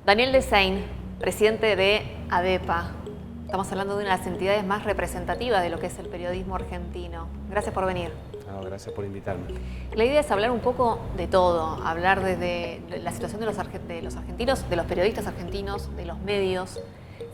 Daniel Desain, presidente de ADEPA. Estamos hablando de una de las entidades más representativas de lo que es el periodismo argentino. Gracias por venir. No, gracias por invitarme. La idea es hablar un poco de todo, hablar desde la situación de los argentinos, de los periodistas argentinos, de los medios.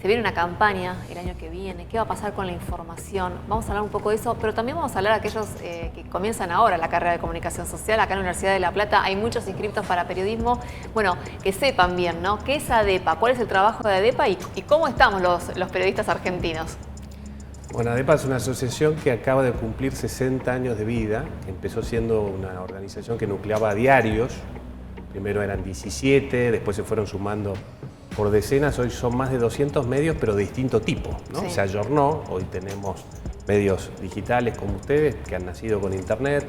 Se viene una campaña el año que viene, ¿qué va a pasar con la información? Vamos a hablar un poco de eso, pero también vamos a hablar de aquellos que comienzan ahora la carrera de comunicación social. Acá en la Universidad de La Plata hay muchos inscriptos para periodismo. Bueno, que sepan bien, ¿no? ¿Qué es ADEPA? ¿Cuál es el trabajo de ADEPA y cómo estamos los periodistas argentinos? Bueno, ADEPA es una asociación que acaba de cumplir 60 años de vida. Empezó siendo una organización que nucleaba diarios. Primero eran 17, después se fueron sumando por decenas. Hoy son más de 200 medios, pero de distinto tipo, ¿no? Sí. Se ayornó. Hoy tenemos medios digitales como ustedes, que han nacido con internet,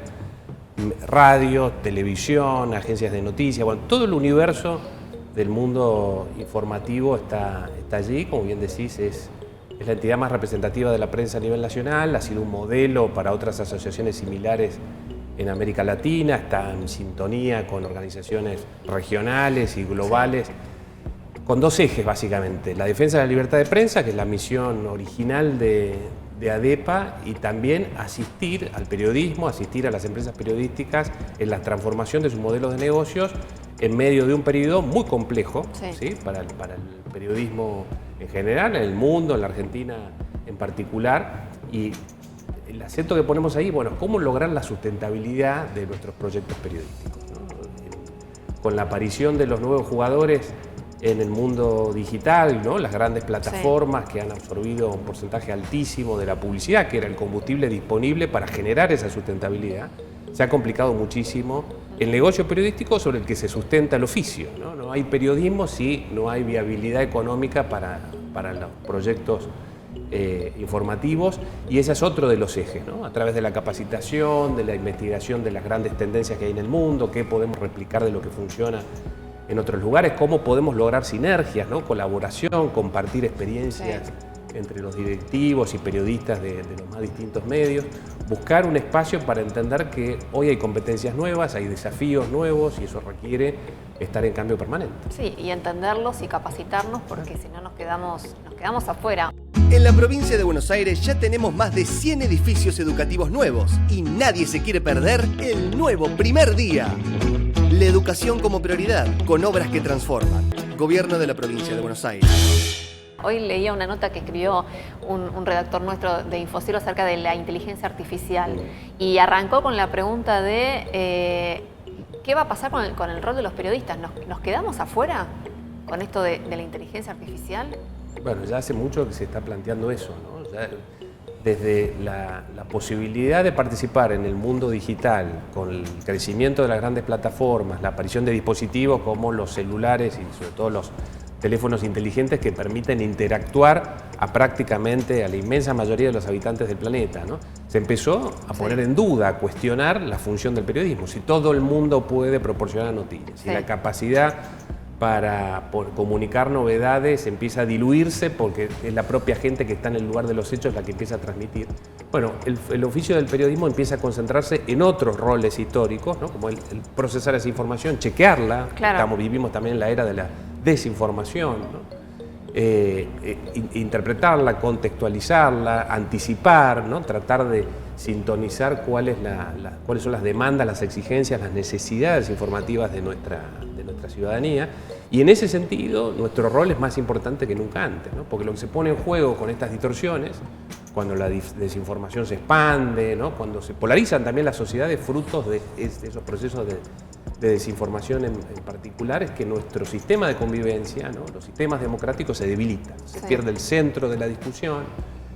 radio, televisión, agencias de noticias. Bueno, todo el universo del mundo informativo está allí. Como bien decís, es la entidad más representativa de la prensa a nivel nacional. Ha sido un modelo para otras asociaciones similares en América Latina. Está en sintonía con organizaciones regionales y globales. Sí. Con dos ejes, básicamente: la defensa de la libertad de prensa, que es la misión original de ADEPA, y también asistir al periodismo, asistir a las empresas periodísticas en la transformación de sus modelos de negocios en medio de un periodo muy complejo, sí. ¿Sí? Para el periodismo en general, en el mundo, en la Argentina en particular. Y el acento que ponemos ahí, bueno, cómo lograr la sustentabilidad de nuestros proyectos periodísticos, ¿no? Con la aparición de los nuevos jugadores en el mundo digital, ¿no? Las grandes plataformas, sí, que han absorbido un porcentaje altísimo de la publicidad, que era el combustible disponible para generar esa sustentabilidad, se ha complicado muchísimo el negocio periodístico sobre el que se sustenta el oficio, ¿no? No hay periodismo si no hay viabilidad económica para los proyectos informativos, y ese es otro de los ejes, ¿no? A través de la capacitación, de la investigación de las grandes tendencias que hay en el mundo, qué podemos replicar de lo que funciona en otros lugares, cómo podemos lograr sinergias, ¿no? Colaboración, compartir experiencias, sí, entre los directivos y periodistas de los más distintos medios, buscar un espacio para entender que hoy hay competencias nuevas, hay desafíos nuevos, y eso requiere estar en cambio permanente. Sí, y entenderlos y capacitarnos, porque si no nos quedamos afuera. En la provincia de Buenos Aires ya tenemos más de 100 edificios educativos nuevos y nadie se quiere perder el nuevo primer día. La educación como prioridad, con obras que transforman. Gobierno de la provincia de Buenos Aires. Hoy leía una nota que escribió un redactor nuestro de Infocielo acerca de la inteligencia artificial, y arrancó con la pregunta de ¿qué va a pasar con el rol de los periodistas? ¿Nos quedamos afuera con esto de la inteligencia artificial? Bueno, ya hace mucho que se está planteando eso, ¿no? Ya desde la posibilidad de participar en el mundo digital, con el crecimiento de las grandes plataformas, la aparición de dispositivos como los celulares y sobre todo los teléfonos inteligentes que permiten interactuar prácticamente a la inmensa mayoría de los habitantes del planeta, ¿no? Se empezó a poner en duda, a cuestionar la función del periodismo. Si todo el mundo puede proporcionar noticias, si la capacidad para comunicar novedades empieza a diluirse porque es la propia gente que está en el lugar de los hechos la que empieza a transmitir. Bueno, el oficio del periodismo empieza a concentrarse en otros roles históricos, ¿no? Como el procesar esa información, chequearla. Claro. Vivimos también en la era de la desinformación, ¿no? Interpretarla, contextualizarla, anticipar, ¿no? Tratar de sintonizar cuáles son las demandas, las exigencias, las necesidades informativas de nuestra ciudadanía. Y en ese sentido, nuestro rol es más importante que nunca antes, ¿no? Porque lo que se pone en juego con estas distorsiones, cuando la desinformación se expande, ¿no? Cuando se polarizan también las sociedades frutos de esos procesos de desinformación en particular, es que nuestro sistema de convivencia, ¿no? Los sistemas democráticos se debilitan, se pierde el centro de la discusión,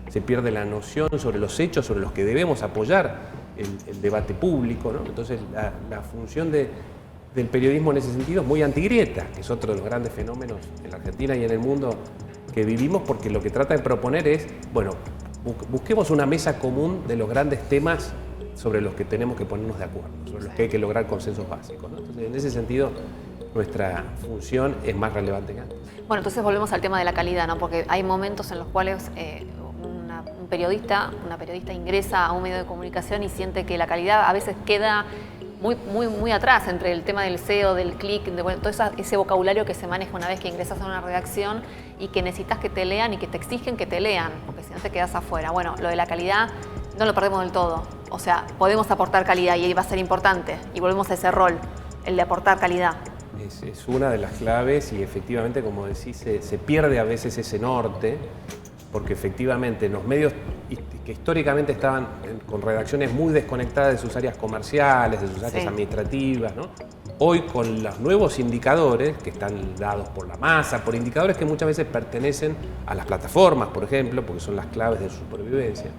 se pierde la noción sobre los hechos sobre los que debemos apoyar el debate público, ¿no? Entonces la función del periodismo en ese sentido es muy antigrieta, que es otro de los grandes fenómenos en la Argentina y en el mundo que vivimos, porque lo que trata de proponer es, bueno, busquemos una mesa común de los grandes temas sobre los que tenemos que ponernos de acuerdo, sobre los que hay que lograr consensos básicos, ¿no? Entonces, en ese sentido, nuestra función es más relevante que antes. Bueno, entonces volvemos al tema de la calidad, ¿no? Porque hay momentos en los cuales una periodista ingresa a un medio de comunicación y siente que la calidad a veces queda muy atrás entre el tema del SEO, del clic, bueno, todo ese vocabulario que se maneja una vez que ingresas a una redacción y que necesitas que te lean y que te exigen que te lean, porque si no te quedas afuera. Bueno, lo de la calidad no lo perdemos del todo. O sea, podemos aportar calidad y ahí va a ser importante. Y volvemos a ese rol, el de aportar calidad. Es una de las claves y efectivamente, como decís, se pierde a veces ese norte, porque efectivamente los medios que históricamente estaban con redacciones muy desconectadas de sus áreas comerciales, de sus áreas administrativas, ¿no? Hoy con los nuevos indicadores que están dados por la masa, por indicadores que muchas veces pertenecen a las plataformas, por ejemplo, porque son las claves de su supervivencia.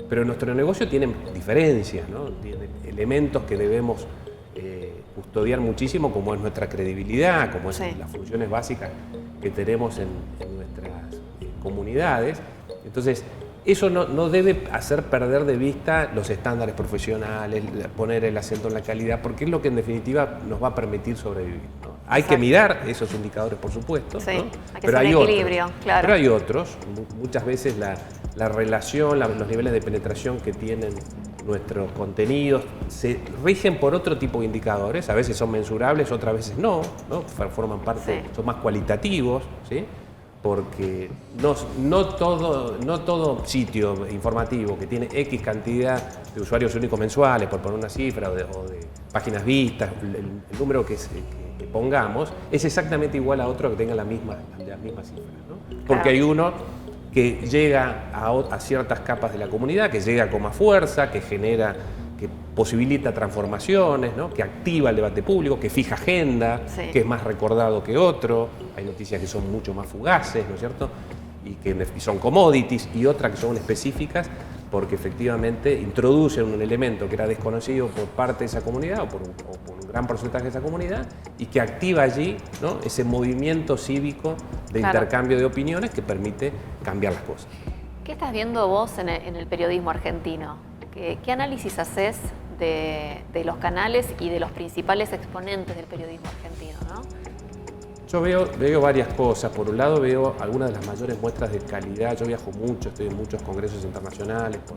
Pero nuestro negocio tiene diferencias, ¿no? Tiene elementos que debemos custodiar muchísimo, como es nuestra credibilidad, como es las funciones básicas que tenemos en nuestras comunidades. Entonces, eso no debe hacer perder de vista los estándares profesionales, poner el acento en la calidad, porque es lo que en definitiva nos va a permitir sobrevivir, ¿no? Hay que mirar esos indicadores, por supuesto, sí, ¿no? Hay que hacer un equilibrio, claro. Pero hay otros, muchas veces la relación, los niveles de penetración que tienen nuestros contenidos se rigen por otro tipo de indicadores, a veces son mensurables, otras veces no, forman parte, son más cualitativos, ¿sí? Porque no todo sitio informativo que tiene X cantidad de usuarios únicos mensuales, por poner una cifra, o de páginas vistas, el número que pongamos, es exactamente igual a otro que tenga la misma cifra, ¿no? Porque hay uno que llega a ciertas capas de la comunidad, que llega con más fuerza, que posibilita transformaciones, ¿no? Que activa el debate público, que fija agenda, que es más recordado que otro. Hay noticias que son mucho más fugaces, ¿no es cierto? Y son commodities, y otras que son específicas porque efectivamente introducen un elemento que era desconocido por parte de esa comunidad o por un gran porcentaje de esa comunidad, y que activa allí, ¿no? Ese movimiento cívico de intercambio de opiniones que permite cambiar las cosas. ¿Qué estás viendo vos en el periodismo argentino? ¿Qué análisis haces de los canales y de los principales exponentes del periodismo argentino, ¿no? Yo veo varias cosas. Por un lado veo algunas de las mayores muestras de calidad. Yo viajo mucho, estoy en muchos congresos internacionales por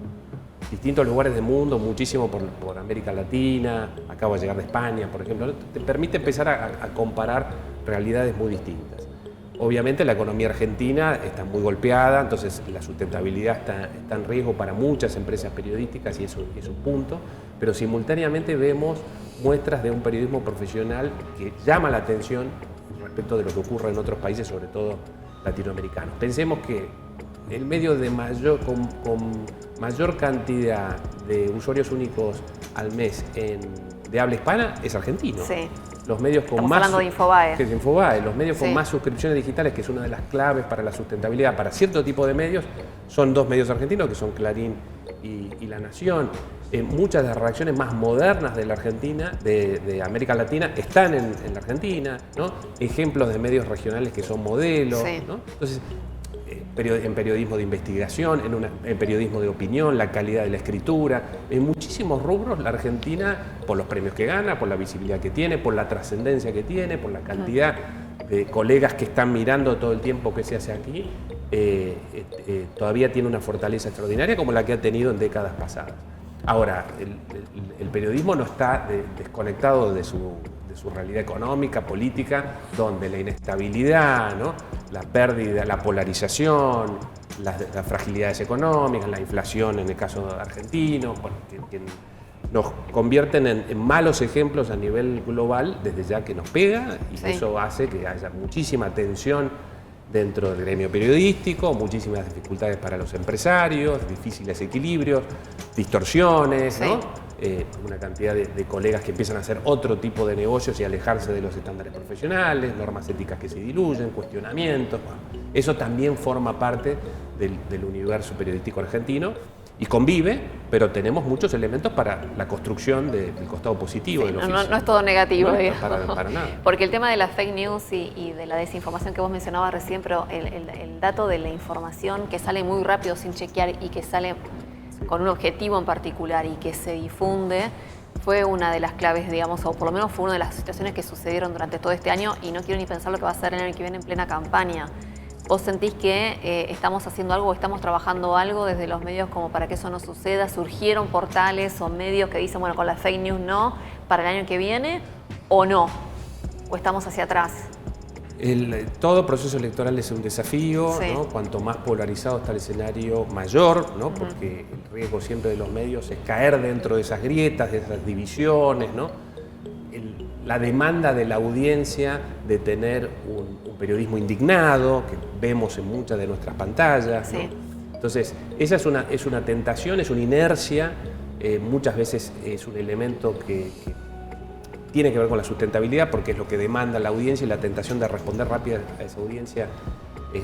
distintos lugares del mundo, muchísimo por América Latina. Acabo de llegar de España, por ejemplo. Te permite empezar a comparar realidades muy distintas. Obviamente la economía argentina está muy golpeada, entonces la sustentabilidad está en riesgo para muchas empresas periodísticas y es un punto, pero simultáneamente vemos muestras de un periodismo profesional que llama la atención respecto de lo que ocurre en otros países, sobre todo latinoamericanos. Pensemos que el medio con mayor cantidad de usuarios únicos al mes de habla hispana es argentino. Sí. Los medios con Estamos hablando de Infobae. Que es Infobae. Los medios con más suscripciones digitales, que es una de las claves para la sustentabilidad para cierto tipo de medios, son dos medios argentinos, que son Clarín y La Nación. Muchas de las redacciones más modernas de la Argentina, de América Latina, están en la Argentina, ¿no? Ejemplos de medios regionales que son modelos, ¿no? Entonces, en periodismo de investigación, en periodismo de opinión, la calidad de la escritura, en muchísimos rubros la Argentina, por los premios que gana, por la visibilidad que tiene, por la trascendencia que tiene, por la cantidad de colegas que están mirando todo el tiempo que se hace aquí, todavía tiene una fortaleza extraordinaria como la que ha tenido en décadas pasadas. Ahora, el periodismo no está desconectado de su realidad económica, política, donde la inestabilidad, ¿no? La pérdida, la polarización, las fragilidades económicas, la inflación en el caso argentino, que nos convierten en malos ejemplos a nivel global desde ya que nos pega, y eso hace que haya muchísima tensión dentro del gremio periodístico, muchísimas dificultades para los empresarios, difíciles equilibrios, distorsiones, ¿no? Una cantidad de colegas que empiezan a hacer otro tipo de negocios y alejarse de los estándares profesionales, normas éticas que se diluyen, cuestionamientos. Bueno, eso también forma parte del universo periodístico argentino y convive, pero tenemos muchos elementos para la construcción del costado positivo del oficio. No es todo negativo, no, digamos. para nada. Porque el tema de las fake news y de la desinformación que vos mencionabas recién, pero el dato de la información que sale muy rápido sin chequear y que sale con un objetivo en particular y que se difunde, fue una de las claves, digamos, o por lo menos fue una de las situaciones que sucedieron durante todo este año, y no quiero ni pensar lo que va a ser el año que viene en plena campaña. ¿Vos sentís que estamos haciendo algo, estamos trabajando algo desde los medios como para que eso no suceda? ¿Surgieron portales o medios que dicen, bueno, con la fake news no, para el año que viene, o no? ¿O estamos hacia atrás? Todo proceso electoral es un desafío, Sí. ¿no? Cuanto más polarizado está el escenario, mayor, ¿no? Porque el riesgo siempre de los medios es caer dentro de esas grietas, de esas divisiones, ¿no? La demanda de la audiencia de tener un periodismo indignado, que vemos en muchas de nuestras pantallas, ¿no? Sí. Entonces, esa es una tentación, es una inercia, muchas veces es un elemento que tiene que ver con la sustentabilidad porque es lo que demanda la audiencia y la tentación de responder rápido a esa audiencia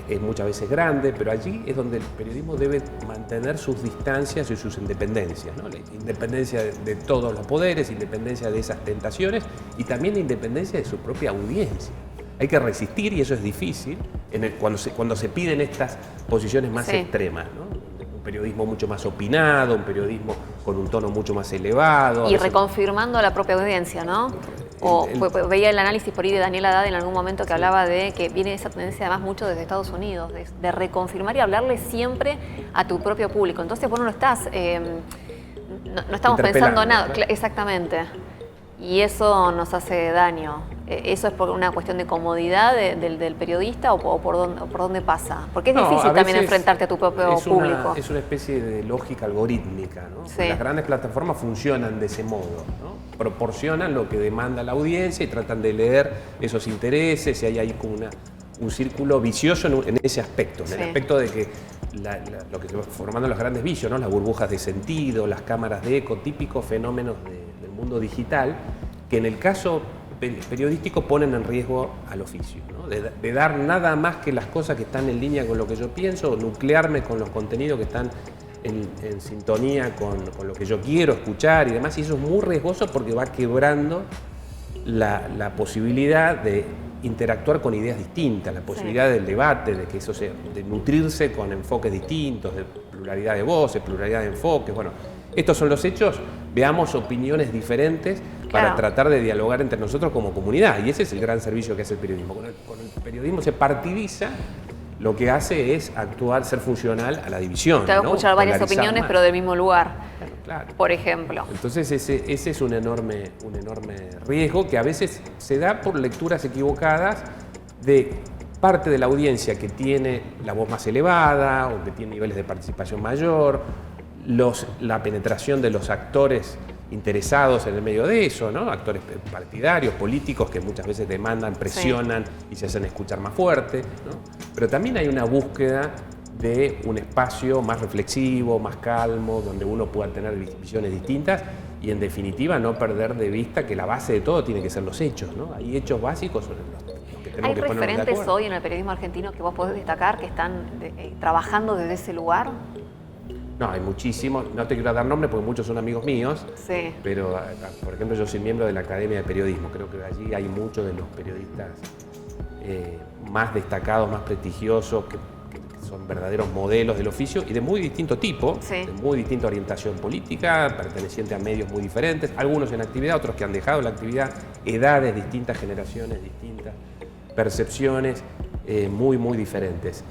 es muchas veces grande, pero allí es donde el periodismo debe mantener sus distancias y sus independencias, ¿no? La independencia de todos los poderes, independencia de esas tentaciones y también la independencia de su propia audiencia. Hay que resistir y eso es difícil cuando se piden estas posiciones más extremas, ¿no? Un periodismo mucho más opinado, un periodismo con un tono mucho más elevado. Y reconfirmando a la propia audiencia, ¿no? O veía el análisis por ahí de Daniel Haddad en algún momento que hablaba de que viene esa tendencia además mucho desde Estados Unidos, de reconfirmar y hablarle siempre a tu propio público. Entonces vos no estás, no estamos pensando nada, claro. Exactamente. Y eso nos hace daño. ¿Eso es por una cuestión de comodidad del periodista o por dónde pasa? Porque es difícil también enfrentarte a tu propio público. Es una especie de lógica algorítmica, ¿no? Sí. Las grandes plataformas funcionan de ese modo, ¿no? Proporcionan lo que demanda la audiencia y tratan de leer esos intereses y hay ahí como un círculo vicioso en ese aspecto, en el aspecto de que lo que se va formando los grandes vicios, ¿no? Las burbujas de sentido, las cámaras de eco, típicos fenómenos del mundo digital, que en el caso periodístico ponen en riesgo al oficio, ¿no? De dar nada más que las cosas que están en línea con lo que yo pienso, nuclearme con los contenidos que están en sintonía con lo que yo quiero escuchar y demás, y eso es muy riesgoso porque va quebrando la posibilidad de interactuar con ideas distintas, la posibilidad del debate, de que eso sea, de nutrirse con enfoques distintos, de pluralidad de voces, pluralidad de enfoques. Bueno, estos son los hechos, veamos opiniones diferentes para tratar de dialogar entre nosotros como comunidad, y ese es el gran servicio que hace el periodismo. Con el periodismo se partidiza, lo que hace es actuar, ser funcional a la división. Te hago escuchar varias opiniones, pero del mismo lugar, claro. Por ejemplo. Entonces ese es un enorme riesgo que a veces se da por lecturas equivocadas de parte de la audiencia que tiene la voz más elevada o que tiene niveles de participación mayor, la penetración de los actores interesados en el medio de eso, ¿no? Actores partidarios, políticos que muchas veces demandan, presionan y se hacen escuchar más fuerte, ¿no? Pero también hay una búsqueda de un espacio más reflexivo, más calmo, donde uno pueda tener visiones distintas y en definitiva no perder de vista que la base de todo tiene que ser los hechos, ¿no? Hay hechos básicos sobre los que tenemos que ponernos de acuerdo. ¿Hay referentes hoy en el periodismo argentino que vos podés destacar que están trabajando desde ese lugar? No, hay muchísimos, no te quiero dar nombres porque muchos son amigos míos, sí. Pero por ejemplo yo soy miembro de la Academia de Periodismo, creo que allí hay muchos de los periodistas más destacados, más prestigiosos, que son verdaderos modelos del oficio y de muy distinto tipo, de muy distinta orientación política, perteneciente a medios muy diferentes, algunos en actividad, otros que han dejado la actividad, edades distintas, generaciones distintas, percepciones muy diferentes.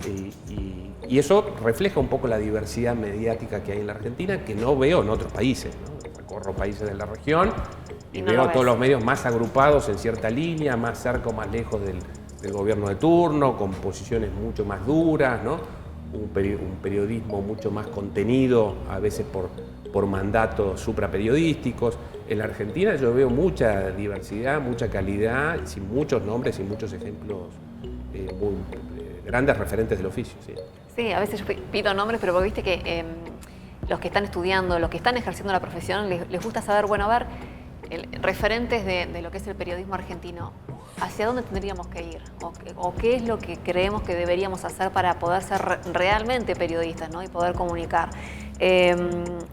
Y eso refleja un poco la diversidad mediática que hay en la Argentina, que no veo en otros países, ¿no? Recorro países de la región y veo a todos los medios más agrupados en cierta línea, más cerca o más lejos del gobierno de turno, con posiciones mucho más duras, ¿no? Un periodismo mucho más contenido, a veces por mandatos supraperiodísticos. En la Argentina yo veo mucha diversidad, mucha calidad, sin muchos nombres y muchos ejemplos muy grandes referentes del oficio. Sí. Sí, a veces yo pido nombres, pero vos viste que los que están estudiando, los que están ejerciendo la profesión, les gusta saber, bueno, a ver, referentes de lo que es el periodismo argentino, ¿hacia dónde tendríamos que ir? ¿O qué es lo que creemos que deberíamos hacer para poder ser realmente periodistas, ¿no? Y poder comunicar?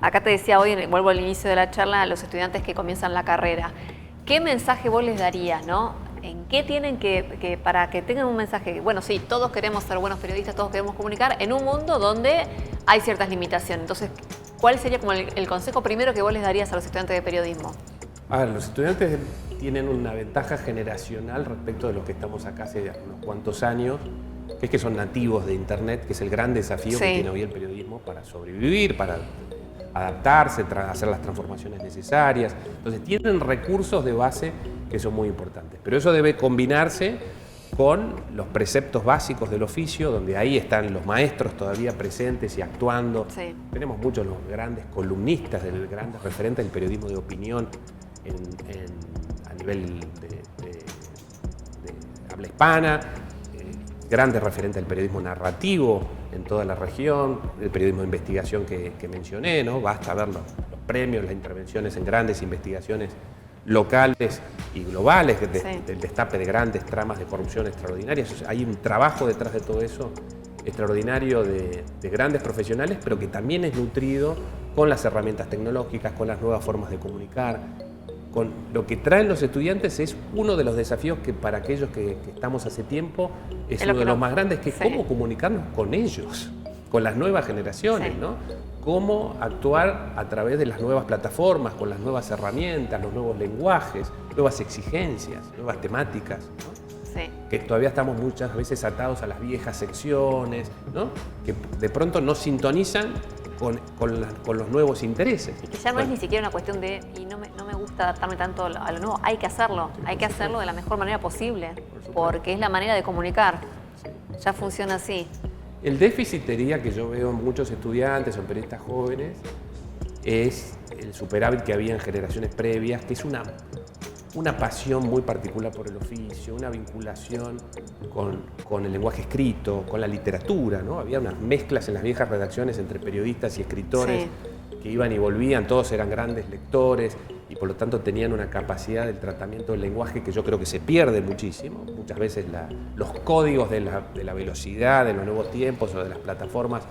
Acá te decía hoy, vuelvo al inicio de la charla, a los estudiantes que comienzan la carrera, ¿qué mensaje vos les darías, no? ¿En qué tienen que para que tengan un mensaje? Bueno, sí, todos queremos ser buenos periodistas, todos queremos comunicar en un mundo donde hay ciertas limitaciones. Entonces, ¿cuál sería como el consejo primero que vos les darías a los estudiantes de periodismo? A ver, los estudiantes tienen una ventaja generacional respecto de los que estamos acá hace unos cuantos años, que es que son nativos de Internet, que es el gran desafío que tiene hoy el periodismo para sobrevivir, para adaptarse, hacer las transformaciones necesarias. Entonces tienen recursos de base que son muy importantes, pero eso debe combinarse con los preceptos básicos del oficio, donde ahí están los maestros todavía presentes y actuando. Sí. Tenemos muchos los grandes columnistas, grandes referentes del periodismo de opinión a nivel de habla hispana, grandes referentes del periodismo narrativo en toda la región, el periodismo de investigación que mencioné, ¿no? Basta ver los premios, las intervenciones en grandes investigaciones locales y globales, del destape de grandes tramas de corrupción extraordinarias. Hay un trabajo detrás de todo eso extraordinario de grandes profesionales, pero que también es nutrido con las herramientas tecnológicas, con las nuevas formas de comunicar, con lo que traen los estudiantes. Es uno de los desafíos que para aquellos que estamos hace tiempo es uno de los más grandes, que es cómo comunicarnos con ellos, con las nuevas generaciones, ¿no? Cómo actuar a través de las nuevas plataformas, con las nuevas herramientas, los nuevos lenguajes, nuevas exigencias, nuevas temáticas, ¿no? Sí. Que todavía estamos muchas veces atados a las viejas secciones, ¿no? Que de pronto no sintonizan con los nuevos intereses. Y que ya no es ni siquiera una cuestión de, y no me gusta adaptarme tanto a lo nuevo, hay que hacerlo, hay que hacerlo de la mejor manera posible, porque es la manera de comunicar, ya funciona así. El déficit, diría, que yo veo en muchos estudiantes o en periodistas jóvenes es el superávit que había en generaciones previas, que es una pasión muy particular por el oficio, una vinculación con el lenguaje escrito, con la literatura, ¿no? Había unas mezclas en las viejas redacciones entre periodistas y escritores que iban y volvían, todos eran grandes lectores y por lo tanto tenían una capacidad del tratamiento del lenguaje que yo creo que se pierde muchísimo. Muchas veces los códigos de la velocidad, de los nuevos tiempos o de las plataformas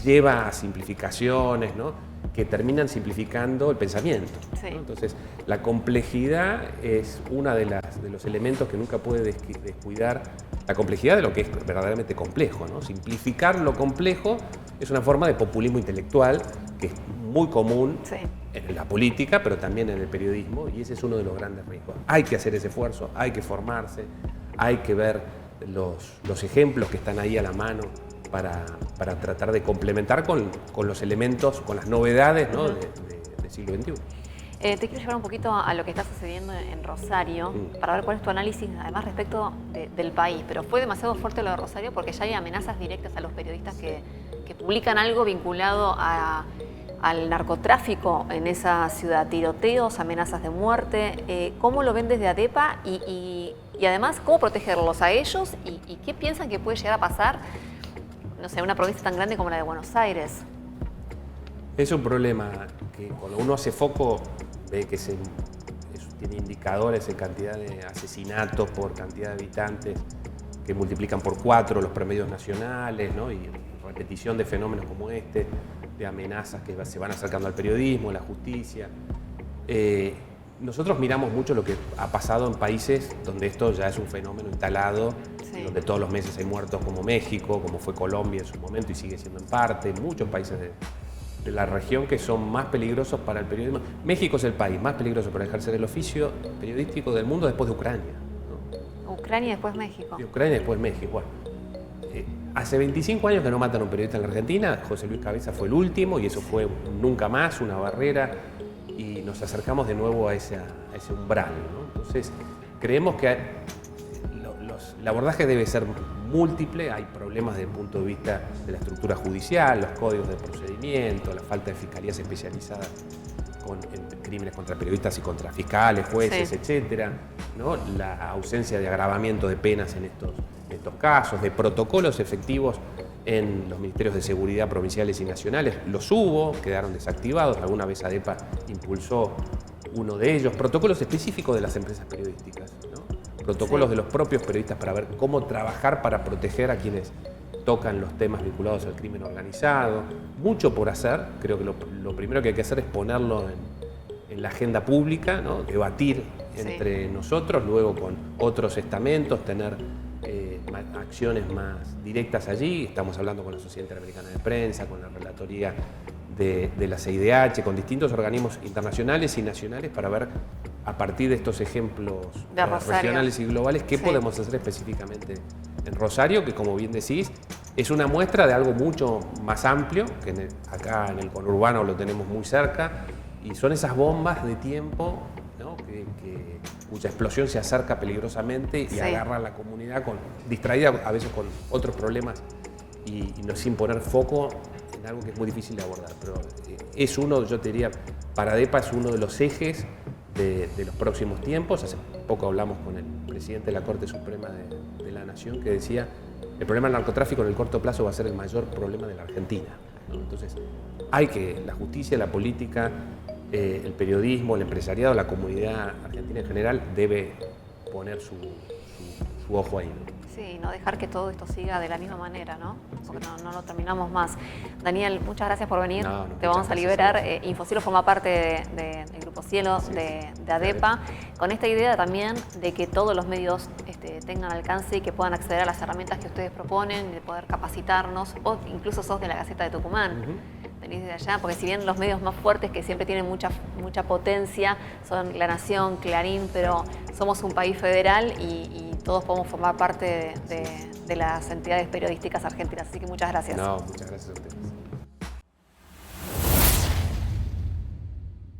lleva a simplificaciones, ¿no? Que terminan simplificando el pensamiento, ¿no? Entonces, la complejidad es uno de los elementos que nunca puede descuidar, la complejidad de lo que es verdaderamente complejo, ¿no? Simplificar lo complejo es una forma de populismo intelectual que es muy común en la política, pero también en el periodismo, y ese es uno de los grandes riesgos. Hay que hacer ese esfuerzo, hay que formarse, hay que ver los ejemplos que están ahí a la mano para tratar de complementar con los elementos, con las novedades, ¿no? del siglo XXI. Te quiero llevar un poquito a lo que está sucediendo en Rosario, para ver cuál es tu análisis, además respecto del país. Pero fue demasiado fuerte lo de Rosario porque ya hay amenazas directas a los periodistas que publican algo vinculado al narcotráfico en esa ciudad, tiroteos, amenazas de muerte. ¿Cómo lo ven desde ADEPA y además cómo protegerlos a ellos y qué piensan que puede llegar a pasar, no sé, en una provincia tan grande como la de Buenos Aires? Es un problema que cuando uno hace foco ve que tiene indicadores en cantidad de asesinatos por cantidad de habitantes que multiplican por 4 los promedios nacionales, ¿no? Y repetición de fenómenos como este, de amenazas que se van acercando al periodismo, a la justicia. Nosotros miramos mucho lo que ha pasado en países donde esto ya es un fenómeno instalado, donde todos los meses hay muertos, como México, como fue Colombia en su momento y sigue siendo en parte, muchos países de la región que son más peligrosos para el periodismo. México es el país más peligroso para ejercer el oficio periodístico del mundo después de Ucrania, ¿no? Ucrania y después México. Y Ucrania y después México. Bueno, hace 25 años que no matan a un periodista en la Argentina, José Luis Cabeza fue el último y eso fue nunca más, una barrera, y nos acercamos de nuevo a ese umbral, ¿no? Entonces, creemos que el abordaje debe ser múltiple, hay problemas desde el punto de vista de la estructura judicial, los códigos de procedimiento, la falta de fiscalías especializadas en crímenes contra periodistas y contra fiscales, jueces, etcétera, ¿no? La ausencia de agravamiento de penas en estos casos, de protocolos efectivos en los ministerios de seguridad provinciales y nacionales. Los hubo, quedaron desactivados, alguna vez ADEPA impulsó uno de ellos, protocolos específicos de las empresas periodísticas, ¿no? Protocolos de los propios periodistas para ver cómo trabajar para proteger a quienes tocan los temas vinculados al crimen organizado. Mucho por hacer, creo que lo primero que hay que hacer es ponerlo en la agenda pública, ¿no? Debatir entre nosotros, luego con otros estamentos, tener acciones más directas allí. Estamos hablando con la Sociedad Interamericana de Prensa, con la Relatoría de la CIDH, con distintos organismos internacionales y nacionales para ver, a partir de estos ejemplos regionales y globales, qué podemos hacer específicamente en Rosario, que como bien decís, es una muestra de algo mucho más amplio, que acá en el conurbano lo tenemos muy cerca, y son esas bombas de tiempo, ¿no? Cuya explosión se acerca peligrosamente y agarra a la comunidad distraída a veces con otros problemas y sin poner foco en algo que es muy difícil de abordar. Pero es uno, yo te diría, para ADEPA es uno de los ejes de los próximos tiempos. Hace poco hablamos con el presidente de la Corte Suprema de la Nación que decía el problema del narcotráfico en el corto plazo va a ser el mayor problema de la Argentina, ¿no? Entonces la justicia, la política, el periodismo, el empresariado, la comunidad argentina en general debe poner su ojo ahí, ¿no? Sí, no dejar que todo esto siga de la misma manera, ¿no? Porque no lo terminamos más. Daniel, muchas gracias por venir. Te vamos a liberar. Infocielo forma parte del Grupo Cielo, de ADEPA, con esta idea también de que todos los medios tengan alcance y que puedan acceder a las herramientas que ustedes proponen, de poder capacitarnos. Vos incluso sos de la Gaceta de Tucumán. Venís de allá, porque si bien los medios más fuertes que siempre tienen mucha potencia son La Nación, Clarín, pero somos un país federal y todos podemos formar parte de las entidades periodísticas argentinas. Así que muchas gracias. No, muchas gracias a ustedes.